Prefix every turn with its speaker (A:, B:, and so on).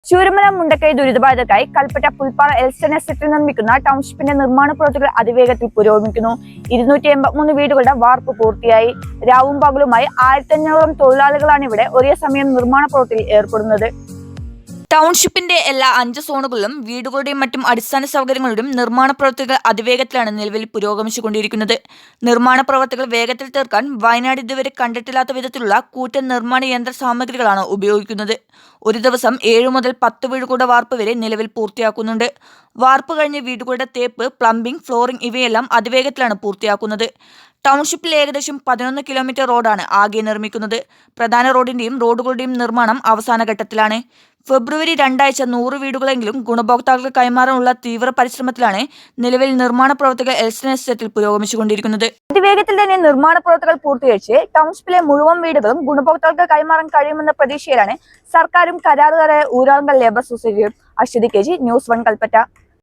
A: Chooramala Mundakkai ദുരിതബാധിതർക്കായി Kalpetta Pulppara Elston എസ്റ്റേറ്റിൽ നിർമ്മിക്കുന്ന ടൗൺഷിപ്പിന്റെ നിർമ്മാണ പ്രവൃത്തികൾ അതിവേഗത്തിൽ പുരോഗമിക്കുന്നു. 283 വീടുകളുടെ വാർപ്പ് പൂർത്തിയായി. രാവും പകലുമായി 1500 തൊഴിലാളികളാണ് ഇവിടെ ഒരേ സമയം നിർമ്മാണ പ്രവൃത്തിയിൽ ഏർപ്പെടുന്നത്. ടൗൺഷിപ്പിന്റെ എല്ലാ 5 സോണുകളിലും വീടുകളുടെയും മറ്റും അടിസ്ഥാന സൗകര്യങ്ങളുടെയും നിർമ്മാണ പ്രവൃത്തികൾ അതിവേഗത്തിലാണ് നിലവിൽ പുരോഗമിച്ചുകൊണ്ടിരിക്കുന്നത്. നിർമ്മാണ പ്രവൃത്തികൾ വേഗത്തിൽ തീർക്കാൻ വയനാട് ഇതുവരെ കണ്ടിട്ടില്ലാത്ത വിധത്തിലുള്ള കൂറ്റൻ നിർമ്മാണ യന്ത്ര സാമഗ്രികളാണ് ഉപയോഗിക്കുന്നത്. ഒരു ദിവസം 7 മുതൽ 10 വീടുകളുടെ വാർപ്പ് വരെ നിലവിൽ പൂർത്തിയാക്കുന്നുണ്ട്. വാർപ്പ് കഴിഞ്ഞ് വീടുകളുടെ തേപ്പ്, പ്ലംബിംഗ്, ഫ്ലോറിംഗ് ഇവയെല്ലാം അതിവേഗത്തിലാണ് പൂർത്തിയാക്കുന്നത്. ടൗൺഷിപ്പിൽ ഏകദേശം 11 കിലോമീറ്റർ റോഡാണ് ആകെ നിർമ്മിക്കുന്നത്. പ്രധാന റോഡിന്റെയും റോഡുകളുടെയും നിർമ്മാണം അവസാന ഘട്ടത്തിലാണ്. ഫെബ്രുവരി 2 100 വീടുകളെങ്കിലും ഗുണഭോക്താക്കൾക്ക് കൈമാറാനുള്ള തീവ്ര പരിശ്രമത്തിലാണ് നിലവിൽ നിർമ്മാണ പ്രവൃത്തികൾ എൽസ്റ്റൺ എസ്റ്റേറ്റിൽ പുരോഗമിച്ചുകൊണ്ടിരിക്കുന്നത്. അതിവേഗത്തിൽ തന്നെ നിർമ്മാണ പ്രവൃത്തികൾ പൂർത്തീകരിച്ച് ടൗൺഷിപ്പിലെ മുഴുവൻ വീടുകളും ഗുണഭോക്താക്കൾക്ക് കൈമാറാൻ കഴിയുമെന്ന പ്രതീക്ഷയിലാണ് സർക്കാരും കരാറുകാരായ ഊരാളുങ്കൽ ലേബർ സൊസൈറ്റിയും. Aswathy KG, News 1 Kalpetta.